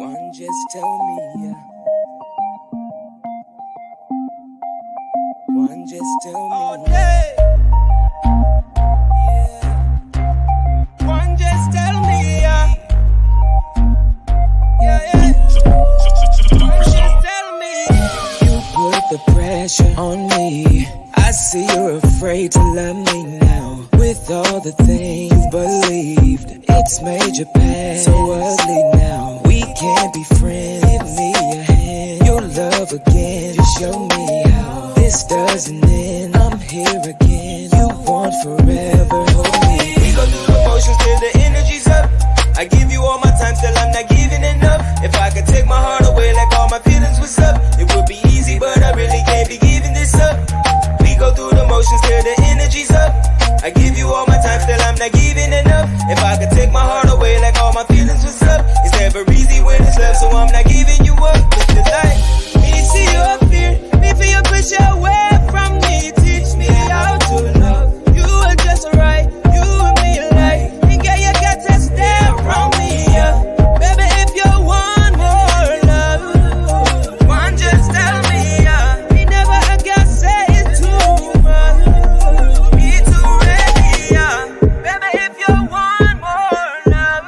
One, just tell me, yeah. One, just tell me. All day. Yeah. One, just tell me, yeah. Yeah. One, just tell me. You put the pressure on me. I see you're afraid to love me now. With all the things you believed, it's made your past so ugly now. We can't be friends. Give me your hand. Your love again. Just show me how. This doesn't end. I'm here again. You want forever. Hold me. We go through the motions till the energy's up. I give you all my time, still I'm not giving enough. If I could take my heart away, like all my feelings was up, it would be easy, but I really can't be giving this up. We go through the motions till the energy's up. I give you all my time, still I'm not giving enough. If I could take my heart away, like all my feelings was up, it's never easy when it's love, so I'm not giving you up. It's the light. Me see you up here, me feel you push you away from me. Teach me how to love. You are just right, you and me alike. And girl, you got to stay around me, yeah. Baby, if you want more love, one just tell me, yeah. Me never again say it too much. Me too ready, yeah. Baby, if you want more love,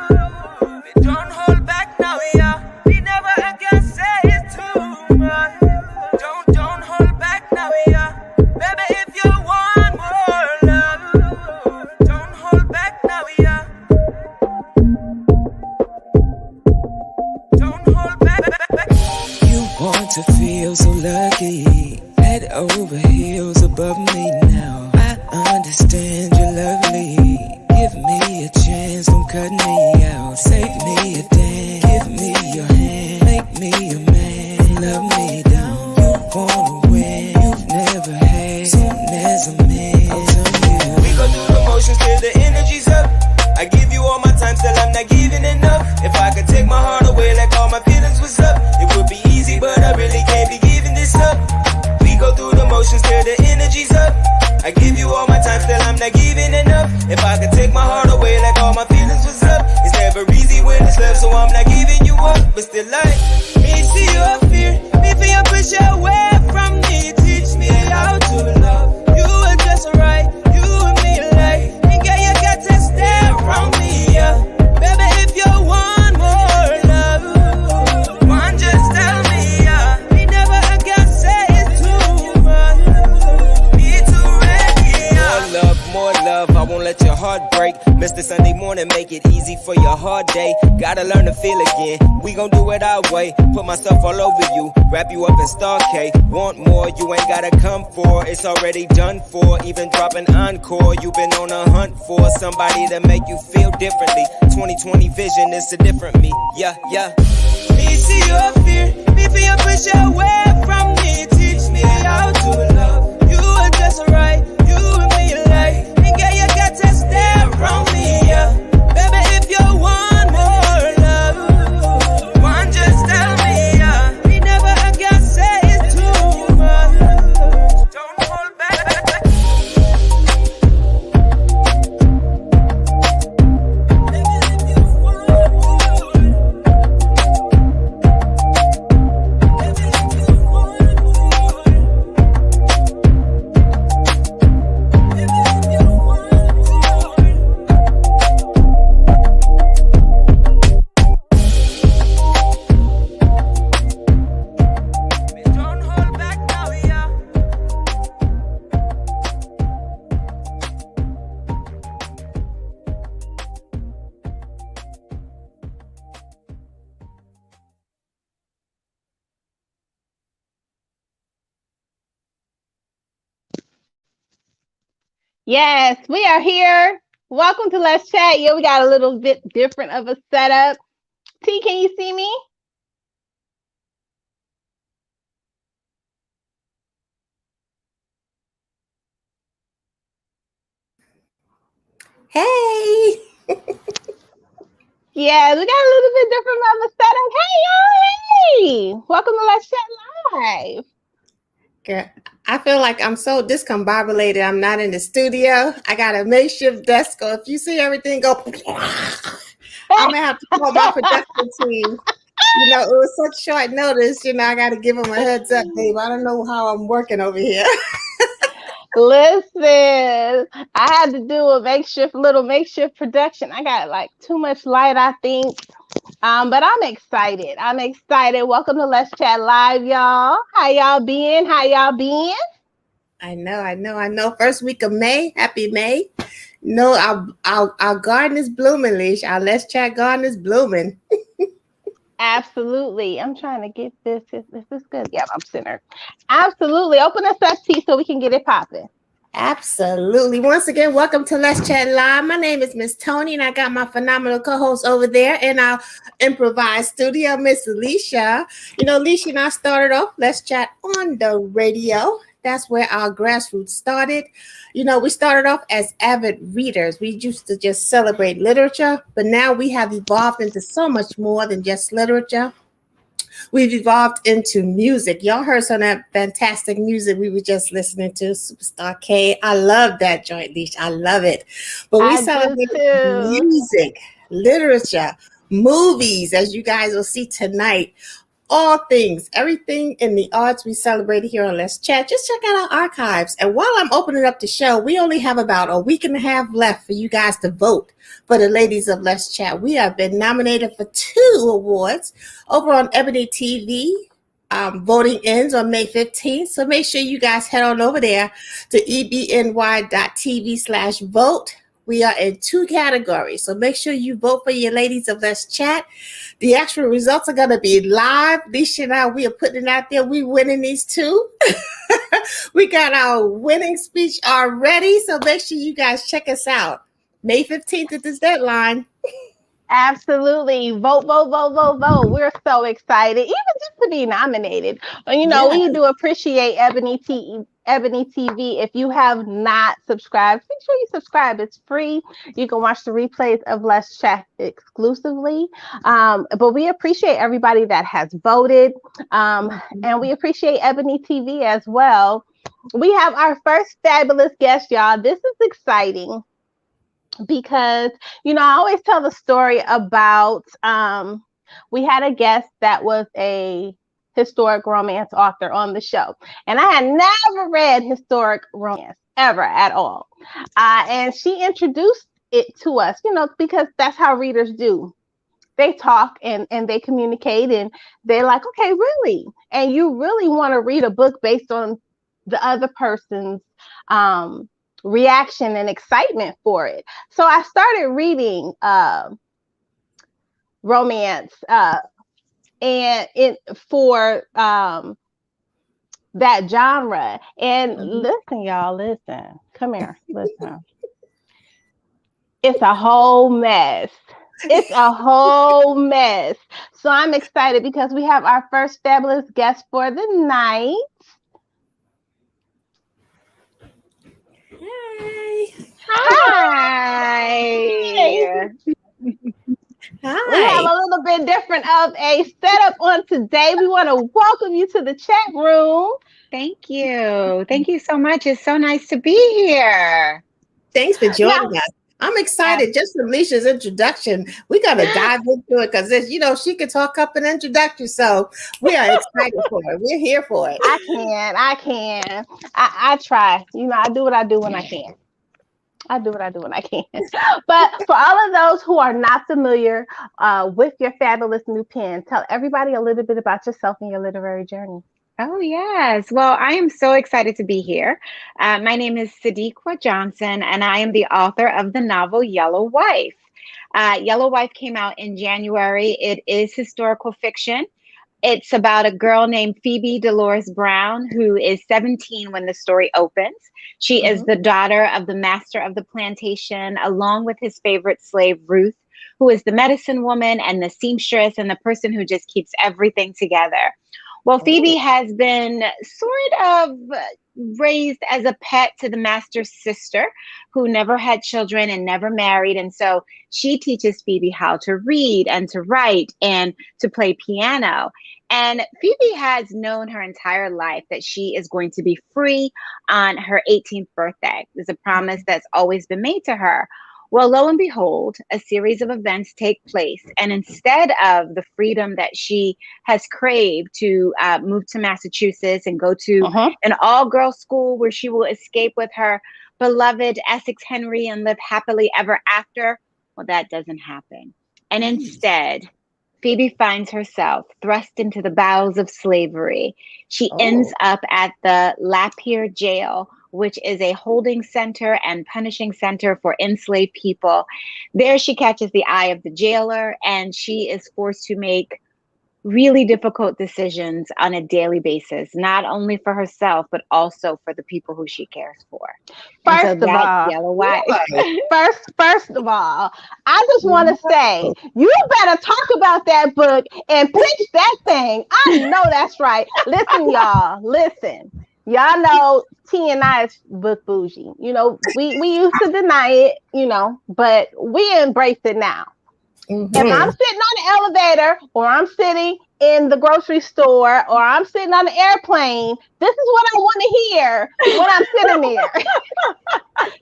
don't hold back now, yeah. Me never again say it too much. Don't hold back now, yeah. Baby, if you want more love, don't hold back now, yeah. Don't hold back. You want to feel so lucky, head over heels above me now. I understand you're lovely. Give me a chance, don't cut me out. Save me a dance, give me your hand. Make me a man, love me down. You wanna win, you've never had. Soon as I'm in, I'll tell you. We go through the motions till the energy's up. I give you all my time, still I'm not giving enough. If I could take my heart away, like all my feelings was up, it would be easy, but I really can't be giving this up. We go through the motions till the energy's up. I give you all my time, still I'm not giving enough. If I could take my heart away, like all my feelings was up, it's never easy when it's love, so I'm not giving you up. But still like, me see you up here, me feel you push you away from me. Teach me how to love. You are just right, you and me alike. And girl, you got to stay around me, yeah. Baby, if you want more love, one just tell me, yeah. Me never again say it too much. Me too ready, yeah. More love, I won't let your heart break. Mr. Sunday morning, make it easy for your hard day. Gotta learn to feel again, we gon' do it our way. Put myself all over you, wrap you up in Star K. Want more, you ain't gotta come for. It's already done for, even dropping encore. You've been on a hunt for somebody to make you feel differently. 2020 vision is a different me, yeah. Me see you up here, me feel you push you away from me. Teach me how to love. You are just right, you and me alike. And girl, you got to stay around me, yeah. Baby, if you want more love, one just tell me, yeah. Me never again say it too much. Don't hold back. Baby, if you want more, baby, if you want more, baby, if you want more. Don't hold back now, yeah. Yes, we are here. Welcome to Let's Chat. Yeah, we got a little bit different of a setup. T, can you see me? Hey, Yeah, we got a little bit different of a setup. Hey, y'all. Hey, welcome to Let's Chat Live. girl, I feel like I'm so discombobulated. I'm not in the studio. I got a makeshift desk. So if you see everything go, I'm gonna have to call my production team. It was such short notice. I got to give him a heads up, babe. I don't know how I'm working over here. Listen, I had to do a little makeshift production. I got like too much light, I think. But I'm excited. I'm excited. Welcome to Let's Chat Live, y'all. How y'all been? How y'all been? I know. First week of May. Happy May. No, our garden is blooming, Lissha. Our Let's Chat garden is blooming. Absolutely. I'm trying to get this. Is this good? Yep, I'm centered. Absolutely. Open us up, T, so we can get it popping. Absolutely. Once again, welcome to Let's Chat Live. My name is Miss Toni, and I got my phenomenal co-host over there in our improvised studio, Miss Lissha. Lissha and I started off Let's Chat on the radio. That's where our grassroots started. We started off as avid readers. We used to just celebrate literature, but now we have evolved into so much more than just literature. We've evolved into music. Y'all heard some of that fantastic music we were just listening to, Superstar K. I love that joint, Lissha. I love it. But we celebrate music, literature, movies, as you guys will see tonight. All things, everything in the arts we celebrated here on Let's Chat. Just check out our archives. And while I'm opening up the show, we only have about a week and a half left for you guys to vote for the ladies of Let's Chat. We have been nominated for 2 awards over on Ebony TV. Voting ends on May 15th. So make sure you guys head on over there to ebny.tv/vote. We are in 2 categories. So make sure you vote for your ladies of Let's Chat. The actual results are going to be live. Lissha and I, we are putting it out there. We winning these 2. We got our winning speech already. So make sure you guys check us out. May 15th is this deadline. Absolutely. Vote, vote, vote, vote, vote. We're so excited, even just to be nominated. We do appreciate Ebony TV. If you have not subscribed, make sure you subscribe. It's free. You can watch the replays of Let's Chat exclusively. But we appreciate everybody that has voted. And we appreciate Ebony TV as well. We have our first fabulous guest, y'all. This is exciting because, I always tell the story about we had a guest that was a historic romance author on the show, and I had never read historic romance ever at all, and she introduced it to us, because that's how readers do. They talk and they communicate, and they're like, okay, really? And you really want to read a book based on the other person's reaction and excitement for it. So I started reading romance and for that genre. And listen, y'all, listen. Come here, listen. It's a whole mess. It's a whole mess. So I'm excited because we have our first fabulous guest for the night. Hi. Hi. We have a little bit different of a setup on today. We want to welcome you to the chat room. Thank you. Thank you so much. It's so nice to be here. Thanks for joining us. I'm excited just from Lissha's introduction. We got to dive into it because, she could talk up an introduction. So we are excited for it. We're here for it. I can. I try. I do what I do when I can. But for all of those who are not familiar with your fabulous new pen, tell everybody a little bit about yourself and your literary journey. Oh, yes. Well, I am so excited to be here. My name is Sadeqa Johnson, and I am the author of the novel Yellow Wife. Yellow Wife came out in January. It is historical fiction. It's about a girl named Phoebe Dolores Brown, who is 17 when the story opens. She is the daughter of the master of the plantation, along with his favorite slave, Ruth, who is the medicine woman and the seamstress and the person who just keeps everything together. Well, Phoebe has been sort of raised as a pet to the master's sister, who never had children and never married. And so she teaches Phoebe how to read and to write and to play piano. And Phoebe has known her entire life that she is going to be free on her 18th birthday. There's a promise that's always been made to her. Well, lo and behold, a series of events take place. And instead of the freedom that she has craved to move to Massachusetts and go to an all-girl school where she will escape with her beloved Essex Henry and live happily ever after, well, that doesn't happen. And instead, Phoebe finds herself thrust into the bowels of slavery. She ends up at the Lapeer jail, which is a holding center and punishing center for enslaved people. There she catches the eye of the jailer, and she is forced to make really difficult decisions on a daily basis, not only for herself, but also for the people who she cares for. First of all, Yellow White. First of all, I just want to say, you better talk about that book and pitch that thing. I know that's right. Listen, y'all, listen. Y'all know T and I is book bougie. You know, we used to deny it, you know, but we embrace it now. If I'm sitting on the elevator, or I'm sitting in the grocery store, or I'm sitting on the airplane, this is what I want to hear when I'm sitting there.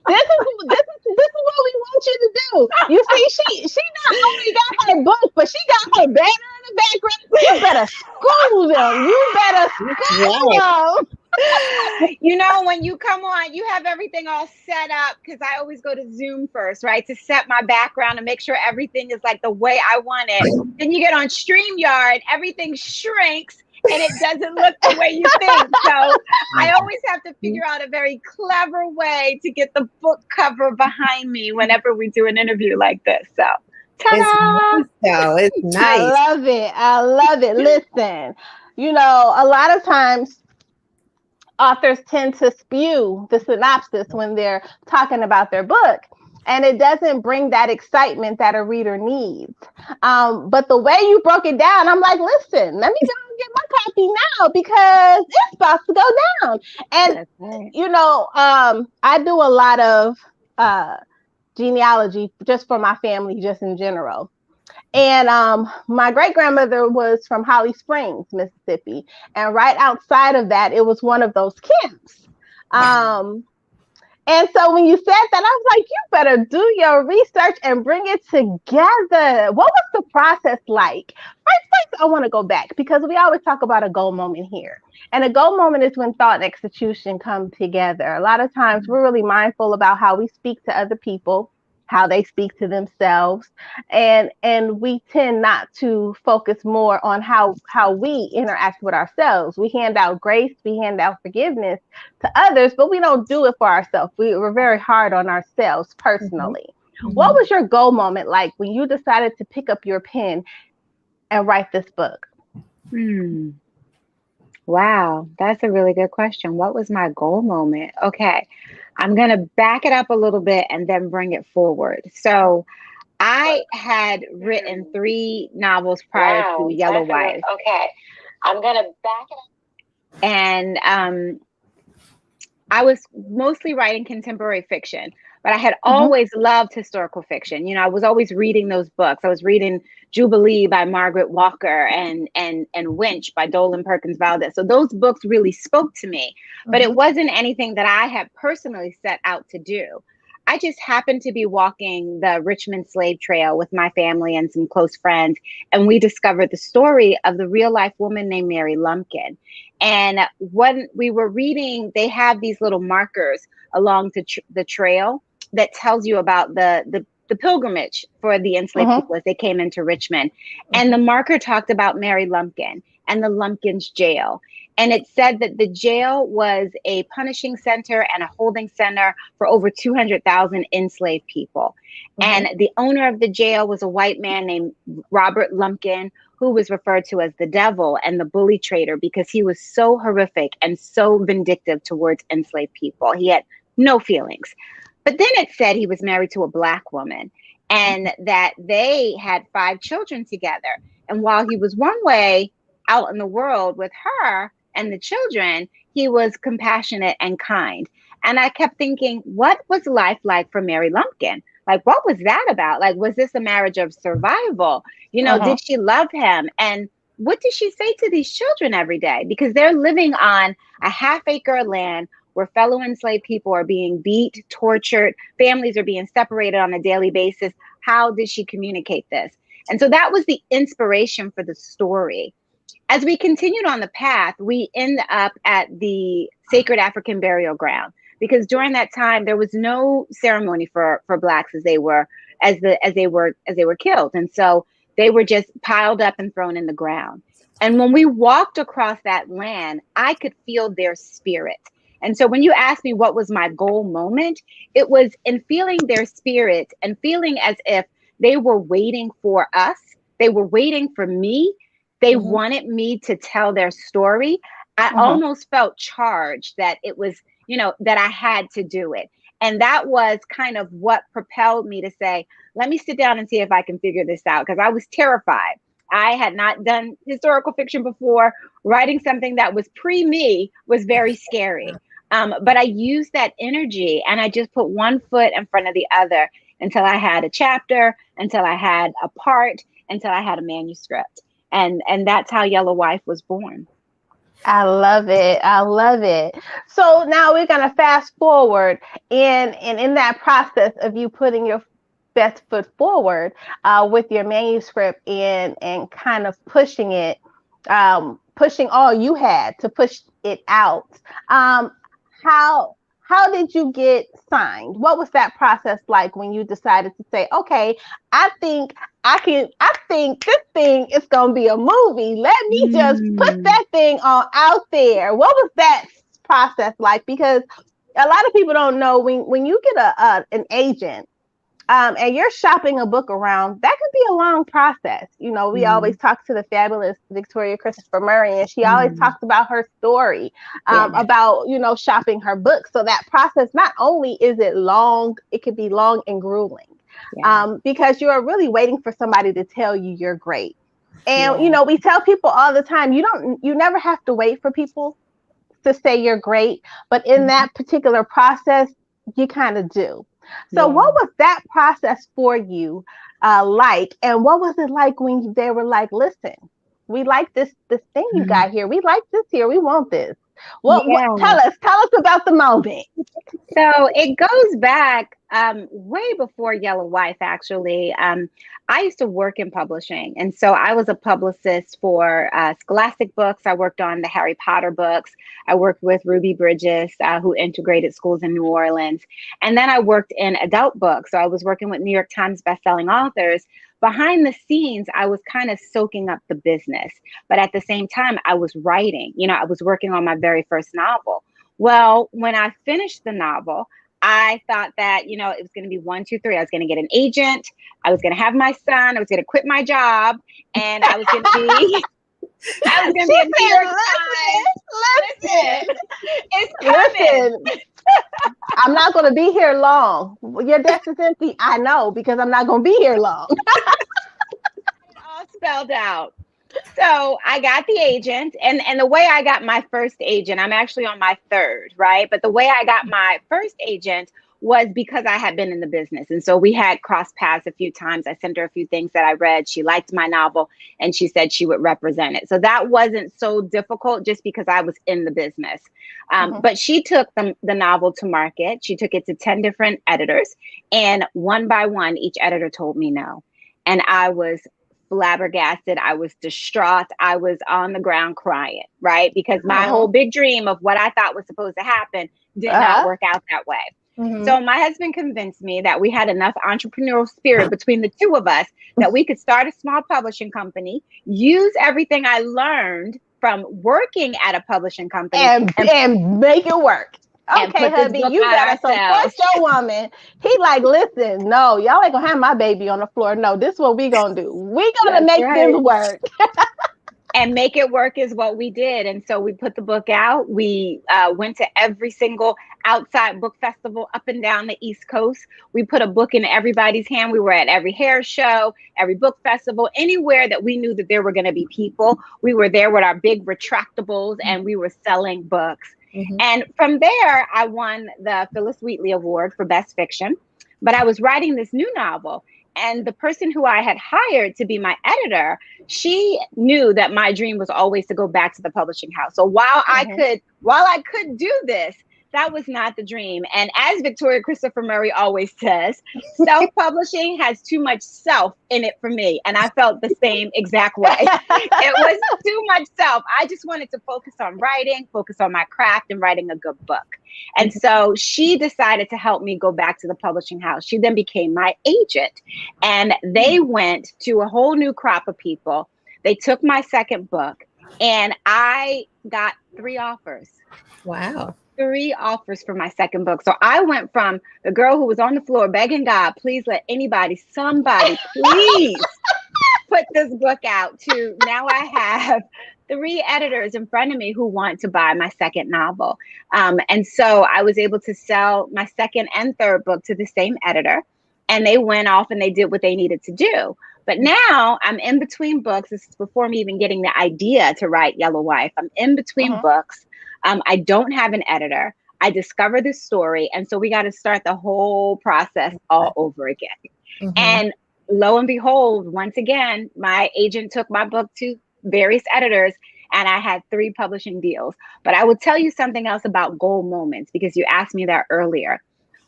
This is what we want you to do. You see, she not only got her book, but she got her banner in the background. You better school them. You better school them. You know, when you come on, you have everything all set up, because I always go to Zoom first, right? To set my background and make sure everything is like the way I want it. Then you get on StreamYard, everything shrinks and it doesn't look the way you think. So I always have to figure out a very clever way to get the book cover behind me whenever we do an interview like this. So ta-da! It's nice. I love it. Listen, you know, a lot of times authors tend to spew the synopsis when they're talking about their book, and it doesn't bring that excitement that a reader needs. But the way you broke it down, I'm like, listen, let me go and get my copy now, because it's about to go down. And, you know, I do a lot of genealogy just for my family, just in general. And my great-grandmother was from Holly Springs, Mississippi. And right outside of that, it was one of those camps. And so when you said that, I was like, you better do your research and bring it together. What was the process like? First, I want to go back, because we always talk about a goal moment here. And a goal moment is when thought and execution come together. A lot of times we're really mindful about how we speak to other people, how they speak to themselves, and we tend not to focus more on how we interact with ourselves. We hand out grace, we hand out forgiveness to others, but we don't do it for ourselves. We're very hard on ourselves personally. What was your goal moment like when you decided to pick up your pen and write this book? Wow, that's a really good question. What was my goal moment? Okay, I'm going to back it up a little bit and then bring it forward. So I had written 3 novels prior to Yellow Wife. Okay, I'm going to back it up. And I was mostly writing contemporary fiction, but I had always loved historical fiction. You know, I was always reading those books. I was reading Jubilee by Margaret Walker and Winch by Dolan Perkins Valdez. So those books really spoke to me, but it wasn't anything that I had personally set out to do. I just happened to be walking the Richmond Slave Trail with my family and some close friends, and we discovered the story of the real life woman named Mary Lumpkin. And when we were reading, they have these little markers along the trail that tells you about the pilgrimage for the enslaved people as they came into Richmond. And the marker talked about Mary Lumpkin and the Lumpkins jail. And it said that the jail was a punishing center and a holding center for over 200,000 enslaved people. And the owner of the jail was a white man named Robert Lumpkin, who was referred to as the devil and the bully trader, because he was so horrific and so vindictive towards enslaved people. He had no feelings. But then it said he was married to a Black woman and that they had 5 children together. And while he was one way out in the world with her and the children, he was compassionate and kind. And I kept thinking, what was life like for Mary Lumpkin? Like, what was that about? Like, was this a marriage of survival? You know, did she love him? And what did she say to these children every day? Because they're living on a half-acre land where fellow enslaved people are being beat, tortured, families are being separated on a daily basis. How did she communicate this? And so that was the inspiration for the story. As we continued on the path, we end up at the Sacred African Burial Ground, because during that time there was no ceremony for Blacks as they were killed, and so they were just piled up and thrown in the ground. And when we walked across that land, I could feel their spirit. And so when you asked me what was my goal moment, it was in feeling their spirit and feeling as if they were waiting for us. They were waiting for me. They wanted me to tell their story. I almost felt charged that it was, that I had to do it. And that was kind of what propelled me to say, let me sit down and see if I can figure this out, because I was terrified. I had not done historical fiction before. Writing something that was pre-me was very scary. But I used that energy and I just put one foot in front of the other until I had a chapter, until I had a part, until I had a manuscript. And that's how Yellow Wife was born. I love it. I love it. So now we're going to fast forward and in that process of you putting your best foot forward with your manuscript and kind of pushing it, pushing all you had to push it out. How did you get signed? What was that process like when you decided to say, okay, I think this thing is going to be a movie. Let me just put that thing on out there. What was that process like? Because a lot of people don't know when you get an agent, and you're shopping a book around, that could be a long process. We always talk to the fabulous Victoria Christopher Murray, and she always talks about her story, about, shopping her book. So that process, not only is it long, it could be long and grueling, because you are really waiting for somebody to tell you you're great. And, we tell people all the time, you never have to wait for people to say you're great, but in that particular process, you kind of do. So what was that process for you like? And what was it like when they were like, listen, we like this thing you got here. We like this here. We want this. What tell us about the moment. So it goes back way before Yellow Wife, actually. I used to work in publishing. And so I was a publicist for Scholastic Books. I worked on the Harry Potter books. I worked with Ruby Bridges, who integrated schools in New Orleans. And then I worked in adult books. So I was working with New York Times bestselling authors. Behind the scenes, I was kind of soaking up the business. But at the same time, I was writing. I was working on my very first novel. Well, when I finished the novel, I thought that, it was going to be 1, 2, 3. I was going to get an agent. I was going to have my son. I was going to quit my job. And I was going to be... I was going to be a New York Times. Listen. It's coming. Listen. I'm not going to be here long. Your desk is empty. I know, because I'm not going to be here long. All spelled out. So I got the agent, and the way I got my first agent, I'm actually on my third, right? But the way I got my first agent was because I had been in the business. And so we had crossed paths a few times. I sent her a few things that I read. She liked my novel and she said she would represent it. So that wasn't so difficult just because I was in the business. But she took the novel to market. She took it to 10 different editors, and one by one, each editor told me no. And I was flabbergasted. I was distraught. I was on the ground crying, right? Because my whole big dream of what I thought was supposed to happen did not work out that way. So my husband convinced me that we had enough entrepreneurial spirit between the two of us that we could start a small publishing company, use everything I learned from working at a publishing company and make it work. Okay, hubby, you gotta support your woman. He like, listen, no, y'all ain't gonna have my baby on the floor. No, this is what we gonna do. We gonna make this work. And make it work is what we did. And so we put the book out. We went to every single outside book festival up and down the East Coast. We put a book in everybody's hand. We were at every hair show, every book festival, anywhere that we knew that there were going to be people. We were there with our big retractables and we were selling books. And from there, I won the Phyllis Wheatley Award for Best Fiction. But I was writing this new novel. And the person who I had hired to be my editor, she knew that my dream was always to go back to the publishing house. So while I could do this, that was not the dream. And as Victoria Christopher Murray always says, self-publishing has too much self in it for me. And I felt the same exact way. It was too much self. I just wanted to focus on writing, focus on my craft and writing a good book. And so she decided to help me go back to the publishing house. She then became my agent. And they went to a whole new crop of people. They took my second book and I got 3 offers. Wow. 3 offers for my second book. So I went from the girl who was on the floor begging God, please let somebody, please put this book out, to now I have 3 editors in front of me who want to buy my second novel. And so I was able to sell my second and third book to the same editor, and they went off and they did what they needed to do. But now I'm in between books. This is before me even getting the idea to write Yellow Wife. I'm in between books. I don't have an editor. I discover this story. And so we got to start the whole process all over again. And lo and behold, once again, my agent took my book to various editors and I had 3 publishing deals. But I will tell you something else about goal moments, because you asked me that earlier.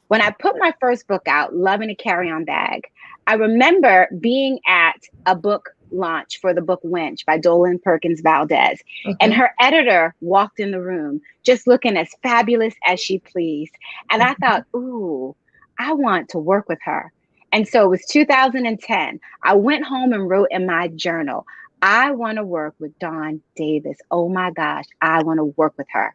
When I put my first book out, Love in a Carry-On Bag, I remember being at a book launch for the book Wench by Dolan Perkins Valdez. And her editor walked in the room just looking as fabulous as she pleased. And I thought, ooh, I want to work with her. And so it was 2010. I went home and wrote in my journal, I want to work with Dawn Davis. Oh my gosh, I want to work with her.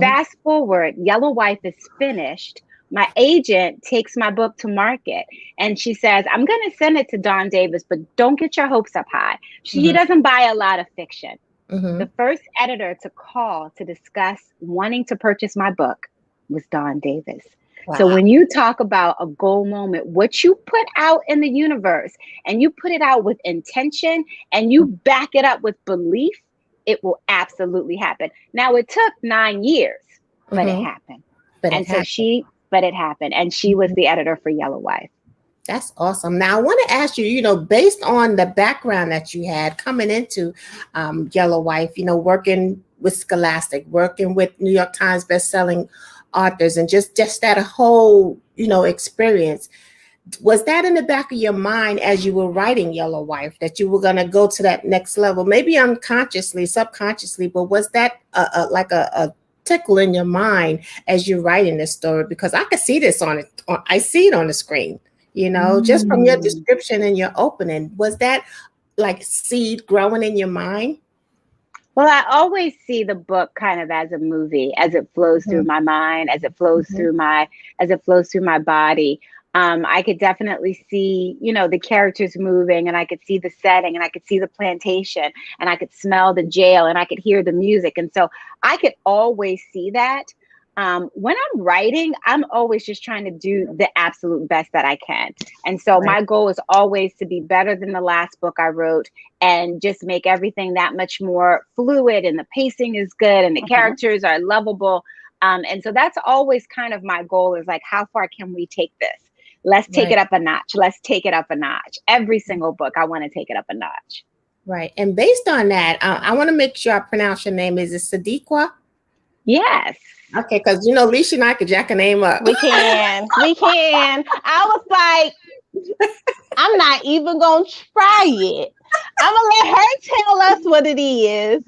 Fast forward, Yellow Wife is finished. My agent takes my book to market and she says, I'm going to send it to Dawn Davis, but don't get your hopes up high. She doesn't buy a lot of fiction. The first editor to call to discuss wanting to purchase my book was Dawn Davis. Wow. So when you talk about a goal moment, what you put out in the universe and you put it out with intention and you back it up with belief, it will absolutely happen. Now, it took 9 years, but it happened. But it happened. And she was the editor for Yellow Wife. That's awesome. Now, I want to ask you, based on the background that you had coming into Yellow Wife, working with Scholastic, working with New York Times bestselling authors, and just that whole, experience, was that in the back of your mind as you were writing Yellow Wife, that you were going to go to that next level, maybe unconsciously, subconsciously, but was that like a tickle in your mind as you're writing this story? Because I could see this I see it on the screen, just from your description and your opening. Was that like seed growing in your mind? Well, I always see the book kind of as a movie, as it flows through my mind, as it flows through my body. I could definitely see, the characters moving, and I could see the setting, and I could see the plantation, and I could smell the jail, and I could hear the music. And so I could always see that. When I'm writing, I'm always just trying to do the absolute best that I can. And so my goal is always to be better than the last book I wrote and just make everything that much more fluid, and the pacing is good and the characters are lovable. And so that's always kind of my goal, is like, how far can we take this? Let's take it up a notch. Let's take it up a notch. Every single book, I want to take it up a notch. Right. And based on that, I want to make sure I pronounce your name. Is it Sadeqa? Yes. Okay, because Lissha and I could jack a name up. We can. I was like, I'm not even gonna try it. I'm gonna let her tell us what it is,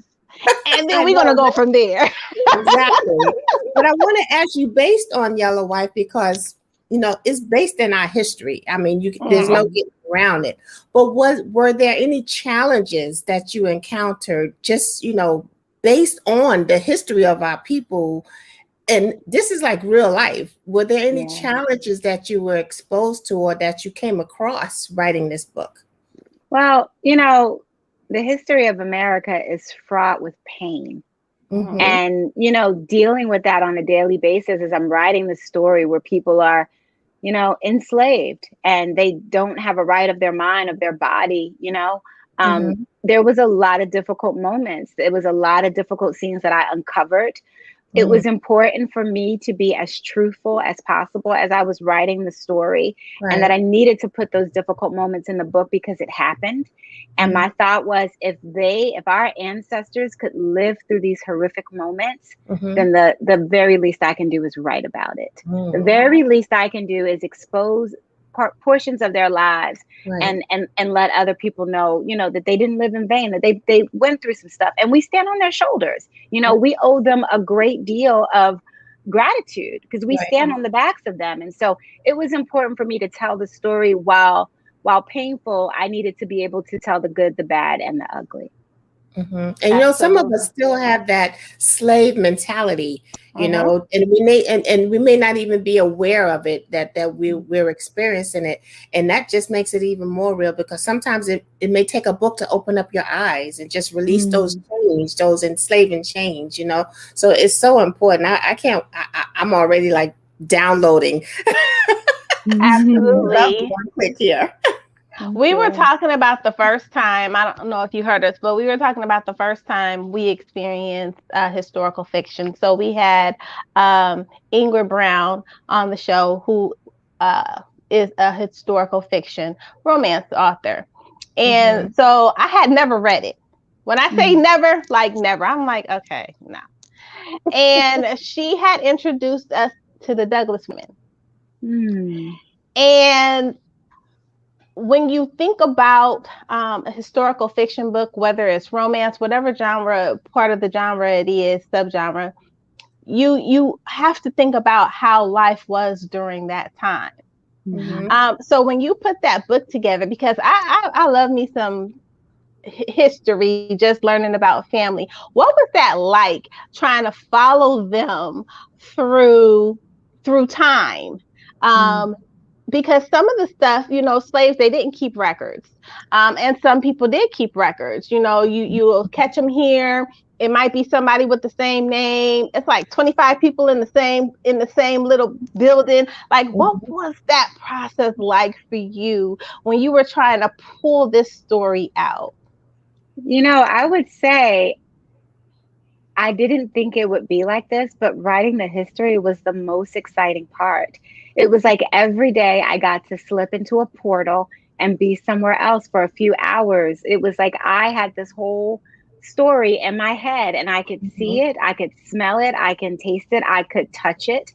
and then we're gonna go from there. Exactly. But I want to ask you, based on Yellow Wife, because it's based in our history. I mean, there's no getting around it. But were there any challenges that you encountered, just based on the history of our people? And this is like real life. Were there any challenges that you were exposed to or that you came across writing this book? Well, the history of America is fraught with pain. And, dealing with that on a daily basis as I'm writing the story where people are, enslaved and they don't have a right of their mind, of their body, there was a lot of difficult moments. It was a lot of difficult scenes that I uncovered. it was important for me to be as truthful as possible as I was writing the story, and that I needed to put those difficult moments in the book because it happened. And my thought was, if our ancestors could live through these horrific moments, then the very least I can do is write about it. The very least I can do is expose portions of their lives and let other people know, that they didn't live in vain, that they went through some stuff, and we stand on their shoulders. We owe them a great deal of gratitude because we stand on the backs of them. And so it was important for me to tell the story while painful. I needed to be able to tell the good, the bad, and the ugly. And some of us still have that slave mentality, and we may not even be aware of it, that we're experiencing it, and that just makes it even more real, because sometimes it may take a book to open up your eyes and just release those enslaving change, so it's so important. I'm already like downloading. Absolutely. One click here. We were talking about the first time, I don't know if you heard us, but we were talking about the first time we experienced historical fiction. So we had Ingrid Brown on the show, who is a historical fiction romance author. And so I had never read it. When I say never, like never, I'm like, okay, no. And she had introduced us to the Douglas women. And when you think about a historical fiction book, whether it's romance, whatever genre, part of the genre it is, subgenre, you have to think about how life was during that time. So when you put that book together, because I love me some history, just learning about family. What was that like, trying to follow them through time? Because some of the stuff, slaves, they didn't keep records. And some people did keep records. You'll catch them here. It might be somebody with the same name. It's like 25 people in the same little building. Like, what was that process like for you when you were trying to pull this story out? I would say I didn't think it would be like this, but writing the history was the most exciting part. It was like every day I got to slip into a portal and be somewhere else for a few hours. It was like I had this whole story in my head, and I could see it, I could smell it, I can taste it, I could touch it.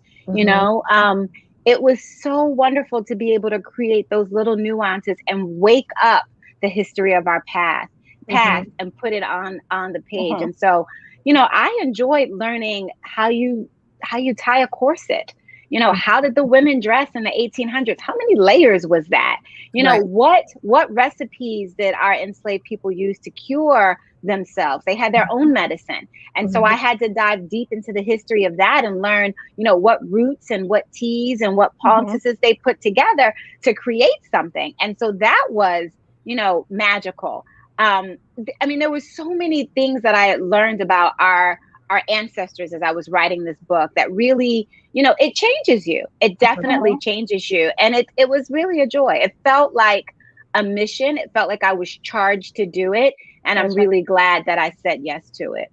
It was so wonderful to be able to create those little nuances and wake up the history of our past and put it on the page. And so, I enjoyed learning how you tie a corset. How did the women dress in the 1800s? How many layers was that? What recipes did our enslaved people use to cure themselves? They had their own medicine. And so I had to dive deep into the history of that and learn, what roots and what teas and what poultices they put together to create something. And so that was, magical. There were so many things that I had learned about our ancestors as I was writing this book that really, it changes you. It definitely changes you. And it was really a joy. It felt like a mission. It felt like I was charged to do it. And I'm really glad that I said yes to it.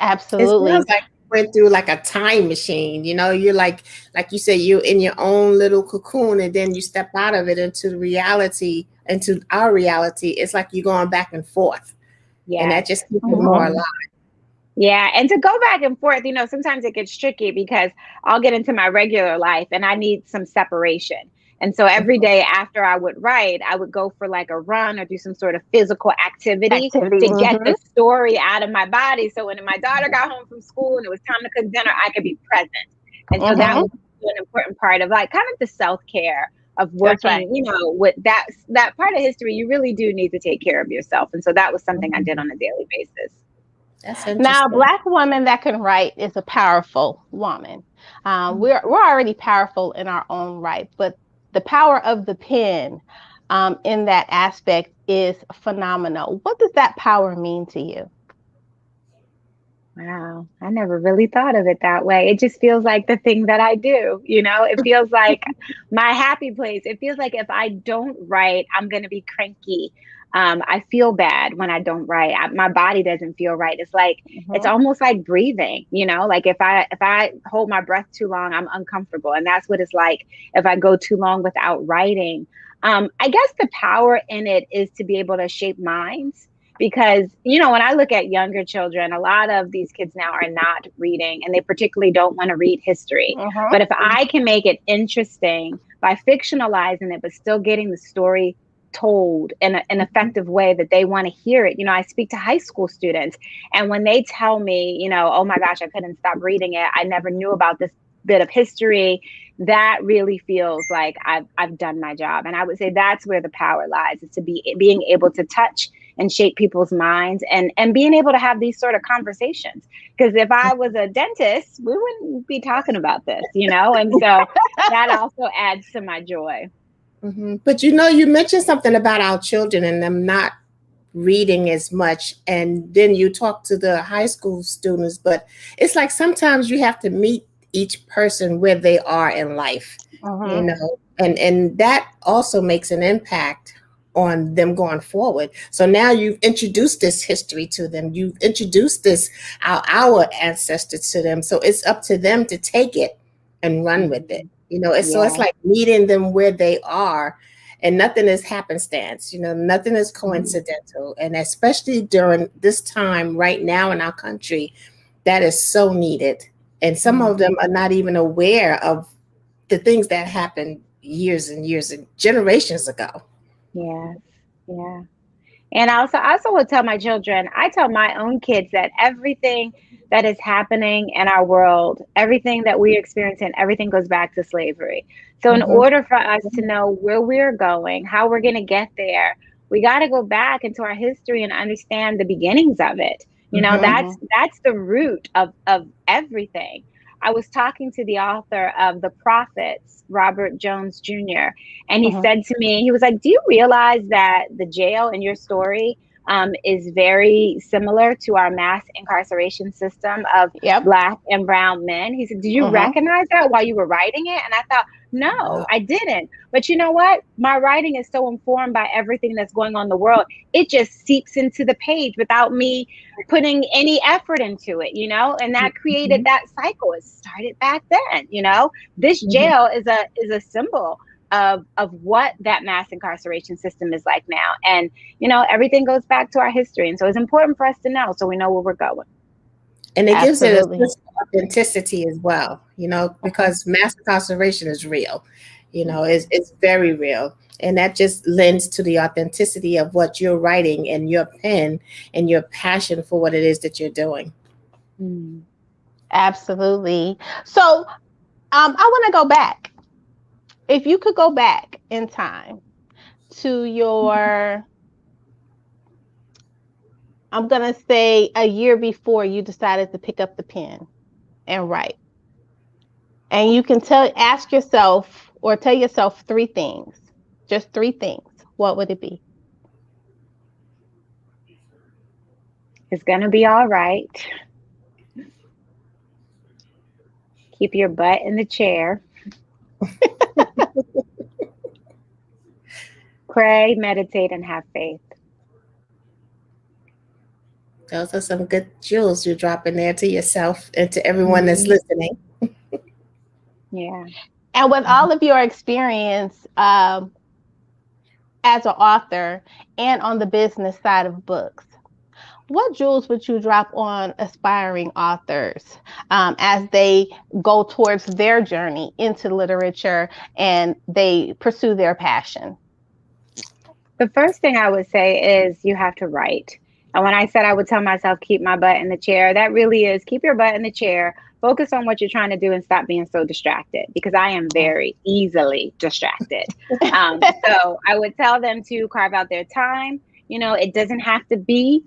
Absolutely. It sounds like you went through like a time machine. You're like you said, you're in your own little cocoon, and then you step out of it into reality, into our reality. It's like you're going back and forth. Yeah. And that just keeps it more alive. Yeah. And to go back and forth, sometimes it gets tricky because I'll get into my regular life and I need some separation. And so every day after I would write, I would go for like a run or do some sort of physical activity to get the story out of my body. So when my daughter got home from school and it was time to cook dinner, I could be present. And so that was an important part of like kind of the self-care of working, with that part of history. You really do need to take care of yourself. And so that was something I did on a daily basis. Now, a Black woman that can write is a powerful woman. We're already powerful in our own right, but the power of the pen in that aspect is phenomenal. What does that power mean to you? Wow, I never really thought of it that way. It just feels like the thing that I do, it feels like my happy place. It feels like if I don't write, I'm going to be cranky. I feel bad when I don't write. My body doesn't feel right. It's like, it's Mhm. almost like breathing, like if I hold my breath too long, I'm uncomfortable. And that's what it's like if I go too long without writing. I guess the power in it is to be able to shape minds because when I look at younger children, a lot of these kids now are not reading and they particularly don't want to read history. Mhm. But if I can make it interesting by fictionalizing it but still getting the story told in an effective way that they want to hear it. I speak to high school students, and when they tell me, oh my gosh, I couldn't stop reading it, I never knew about this bit of history, that really feels like I've done my job. And I would say that's where the power lies, is to being able to touch and shape people's minds and being able to have these sort of conversations. Because if I was a dentist, we wouldn't be talking about this, and so that also adds to my joy. But you mentioned something about our children and them not reading as much, and then you talk to the high school students, but it's like sometimes you have to meet each person where they are in life, Mhm. and that also makes an impact on them going forward. So now you've introduced this history to them, you've introduced this our ancestors to them, so it's up to them to take it and run with it. It's Yeah. like meeting them where they are, and nothing is happenstance, nothing is coincidental. And especially during this time right now in our country, that is so needed. And some of them are not even aware of the things that happened years and years and generations ago. Yeah. Yeah. And I also would tell my children, I tell my own kids that everything that is happening in our world, everything that we experience, and everything goes back to slavery. So in Hmm. order for us to know where we're going, how we're going to get there, we got to go back into our history and understand the beginnings of it. Hmm. That's the root of everything. I was talking to the author of The Prophets, Robert Jones Jr., and he Mhm. said to me, he was like, "Do you realize that the jail in your story is very similar to our mass incarceration system of Yep. Black and brown men?" He said, "Did you Mhm. recognize that while you were writing it?" And I thought, no, I didn't. But you know what? My writing is so informed by everything that's going on in the world. It just seeps into the page without me putting any effort into it, and that created that cycle. It started back then. This Hmm. jail is a symbol of what that mass incarceration system is like now. And everything goes back to our history, and so it's important for us to know so we know where we're going. And it gives it a Absolutely. sense of authenticity as well, Mhm. because mass incarceration is real, it's very real. And that just lends to the authenticity of what you're writing and your pen and your passion for what it is that you're doing. Mm. Absolutely. So, I want to go back. If you could go back in time to your, I'm going to say a year before you decided to pick up the pen and write, and you can ask yourself or tell yourself three things, just three things, what would it be? It's gonna be all right. Keep your butt in the chair. Pray, meditate, and have faith. Those are some good jewels you're dropping there to yourself and to everyone that's Mhm. listening. Yeah. And with all of your experience as an author and on the business side of books, what jewels would you drop on aspiring authors as they go towards their journey into literature and they pursue their passion? The first thing I would say is you have to write. And when I said I would tell myself, keep my butt in the chair, that really is keep your butt in the chair, focus on what you're trying to do, and stop being so distracted because I am very easily distracted. So I would tell them to carve out their time. It doesn't have to be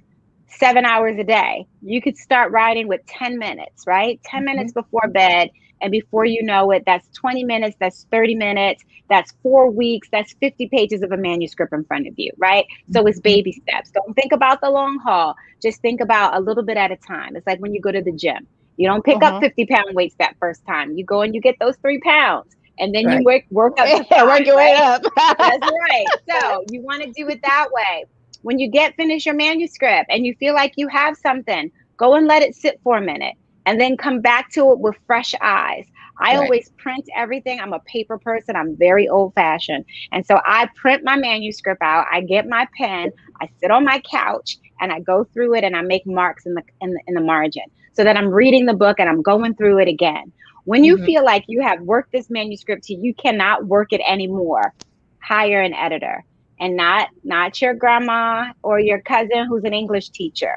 7 hours a day. You could start writing with 10 minutes, right? 10 minutes before bed. And before you know it, that's 20 minutes, that's 30 minutes, that's 4 weeks, that's 50 pages of a manuscript in front of you, right? So it's baby steps. Don't think about the long haul. Just think about a little bit at a time. It's like when you go to the gym. You don't pick up 50-pound weights that first time. You go and you get those 3 pounds. And then you work up to 5, work your way up. That's right. So you want to do it that way. When you finish your manuscript and you feel like you have something, go and let it sit for a minute and then come back to it with fresh eyes. I always print everything. I'm a paper person. I'm very old fashioned. And so I print my manuscript out. I get my pen. I sit on my couch and I go through it and I make marks in the margin so that I'm reading the book and I'm going through it again. When you feel like you have worked this manuscript till you cannot work it anymore, hire an editor, and not your grandma or your cousin who's an English teacher.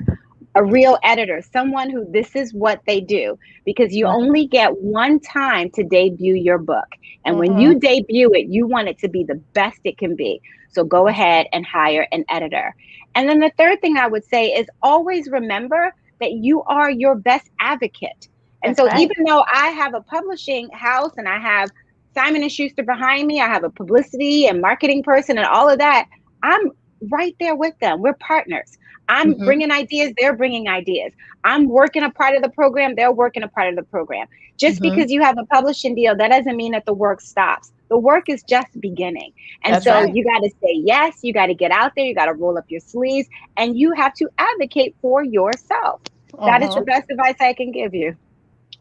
A real editor, someone who this is what they do, because you only get one time to debut your book. And when you debut it, you want it to be the best it can be. So go ahead and hire an editor. And then the third thing I would say is always remember that you are your best advocate. And so even though I have a publishing house and I have Simon & Schuster behind me, I have a publicity and marketing person and all of that, I'm right there with them. We're partners. I'm bringing ideas, they're bringing ideas. I'm working a part of the program, they're working a part of the program. Just because you have a publishing deal, that doesn't mean that the work stops. The work is just beginning. And you got to say yes, you got to get out there, you got to roll up your sleeves, and you have to advocate for yourself. That is the best advice I can give you.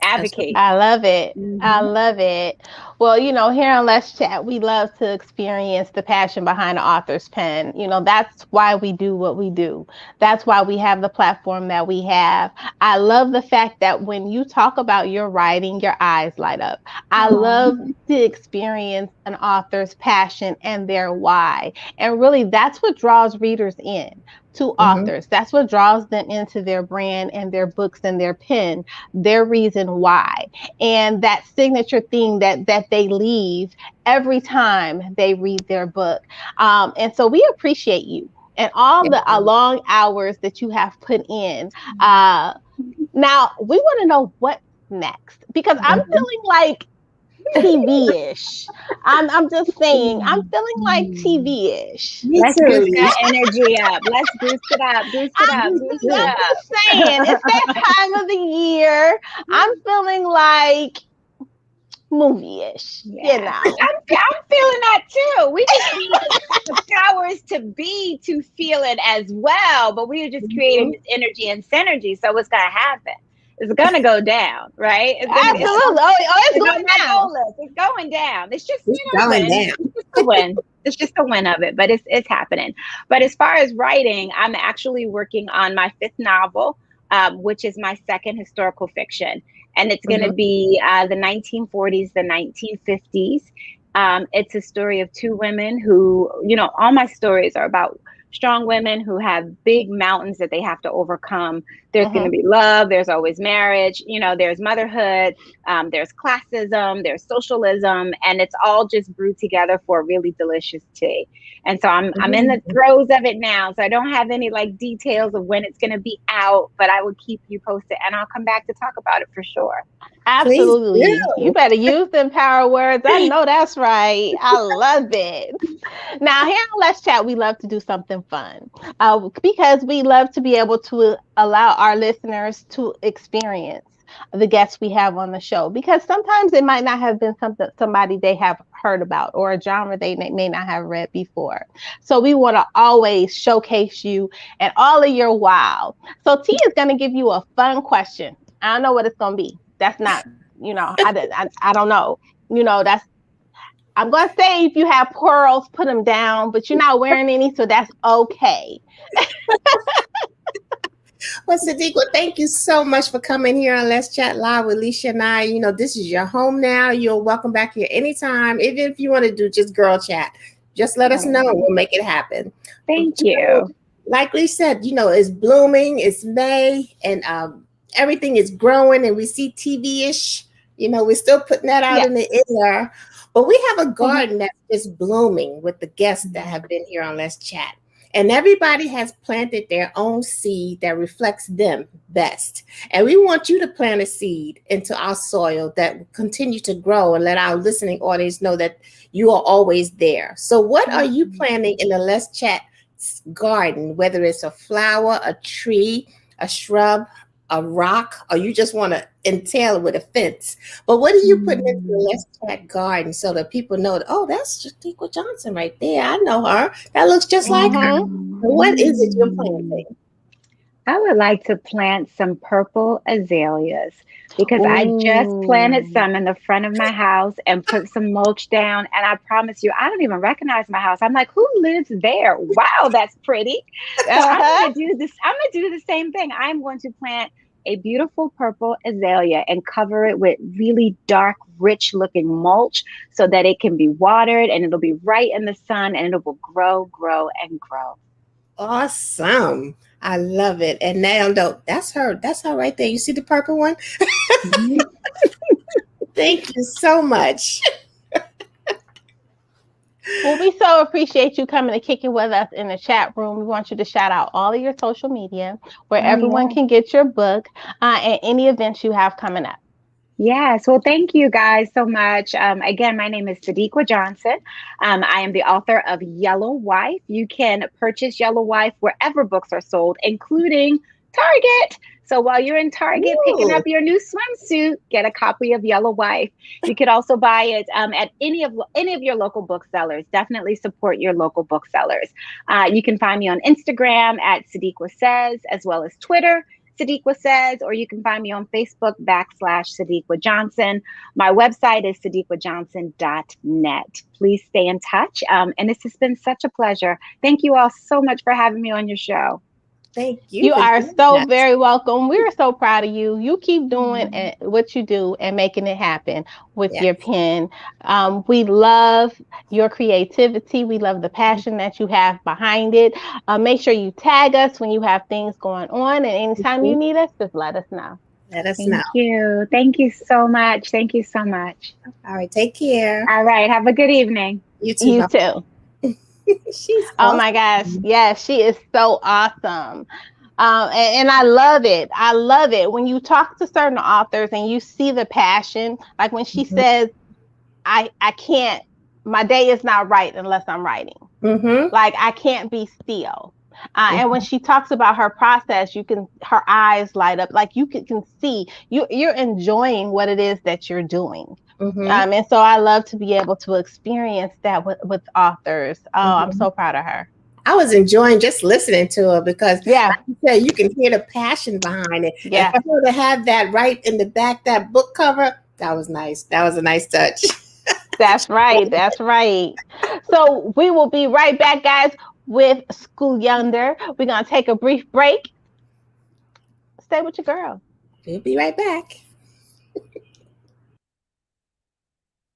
Advocate. I love it. I love it. Well, here on Let's Chat, we love to experience the passion behind the author's pen. That's why we do what we do. That's why we have the platform that we have. I love the fact that when you talk about your writing, your eyes light up. I love to experience an author's passion and their why. And really, that's what draws readers in to authors. That's what draws them into their brand and their books and their pen, their reason why. And that signature thing that they leave every time they read their book. And so we appreciate you and all the long hours that you have put in. Now, we want to know what's next, because I'm feeling like TV-ish. I'm just saying, I'm feeling like TV-ish. Let's boost that energy up. Let's boost it up. I'm just saying, it's that time of the year. I'm feeling like movie-ish. I'm feeling that too. We just need the powers to feel it as well, but we are just creating this energy and synergy. So what's going to happen? It's going to go down, right? Absolutely. It's going down. It's going down. It's just going down. It's just a win. It's just a win of it, but it's happening. But as far as writing, I'm actually working on my 5th novel, which is my 2nd historical fiction. And it's going to be the 1940s, the 1950s. It's a story of 2 women who, all my stories are about strong women who have big mountains that they have to overcome. There's going to be love. There's always marriage. There's motherhood. There's classism. There's socialism. And it's all just brewed together for a really delicious tea. And so I'm in the throes of it now. So I don't have any details of when it's going to be out, but I will keep you posted and I'll come back to talk about it for sure. Absolutely. You better use them power words. I know that's right. I love it. Now, here on Let's Chat, we love to do something fun because we love to be able to allow our listeners to experience the guests we have on the show, because sometimes it might not have been somebody they have heard about or a genre they may not have read before. So we want to always showcase you and all of your wow. So T is going to give you a fun question. I don't know what it's going to be. That's not, I don't know. I'm going to say if you have pearls, put them down, but you're not wearing any, so that's okay. Well, Sadeqa, thank you so much for coming here on Let's Chat Live with Lissha and I. This is your home now. You're welcome back here anytime. Even if you want to do just girl chat, just let us know. We'll make it happen. Thank you. Like Lissha said, it's blooming. It's May, and everything is growing, and we see TV-ish. We're still putting that out in the air. But we have a garden that's just blooming with the guests that have been here on Let's Chat. And everybody has planted their own seed that reflects them best. And we want you to plant a seed into our soil that will continue to grow and let our listening audience know that you are always there. So what are you planting in the Let's Chat garden, whether it's a flower, a tree, a shrub, a rock, or you just want to entail it with a fence? But what are you putting into the Let's Chat garden so that people know that, oh, that's Sadeqa Johnson right there. I know her. That looks just like her. So what is it you're planting? I would like to plant some purple azaleas because I just planted some in the front of my house and put some mulch down. And I promise you, I don't even recognize my house. I'm like, who lives there? Wow, that's pretty. I'm going to do this. I'm going to do the same thing. I'm going to plant a beautiful purple azalea and cover it with really dark, rich looking mulch so that it can be watered and it'll be right in the sun and it will grow, grow, and grow. Awesome. I love it. And now that's her right there. You see the purple one? Thank you so much. Well, we so appreciate you coming to kick it with us in the chat room. We want you to shout out all of your social media where everyone can get your book and any events you have coming up. Yes. Well, thank you guys so much. Again, my name is Sadeqa Johnson. I am the author of Yellow Wife. You can purchase Yellow Wife wherever books are sold, including Target. So while you're in Target picking up your new swimsuit, get a copy of Yellow Wife. You could also buy it at any of your local booksellers. Definitely support your local booksellers. You can find me on Instagram at Sadeqa Says, as well as Twitter, Sadeqa Says, or you can find me on Facebook /Sadeqa Johnson. My website is sadeqajohnson.net. Please stay in touch. And this has been such a pleasure. Thank you all so much for having me on your show. Thank you. You are so very welcome. We're so proud of you. You keep doing what you do and making it happen with your pen. We love your creativity. We love the passion that you have behind it. Make sure you tag us when you have things going on. And anytime you need us, just let us know. Let us know. Thank you. Thank you so much. Thank you so much. All right. Take care. All right. Have a good evening. You too. You too. She's oh awesome. my gosh. Yes, she is so awesome. And I love it. I love it. When you talk to certain authors and you see the passion, like when she says, I can't, my day is not right unless I'm writing. Like I can't be still. And when she talks about her process, her eyes light up, like you can see you're enjoying what it is that you're doing. And so I love to be able to experience that with authors. Oh, I'm so proud of her. I was enjoying just listening to her because, like you said, you can hear the passion behind it. Yeah. And for her to have that right in the back, that book cover, that was nice. That was a nice touch. That's right. That's right. So we will be right back, guys, with School Yonder. We're going to take a brief break. Stay with your girl. We'll be right back.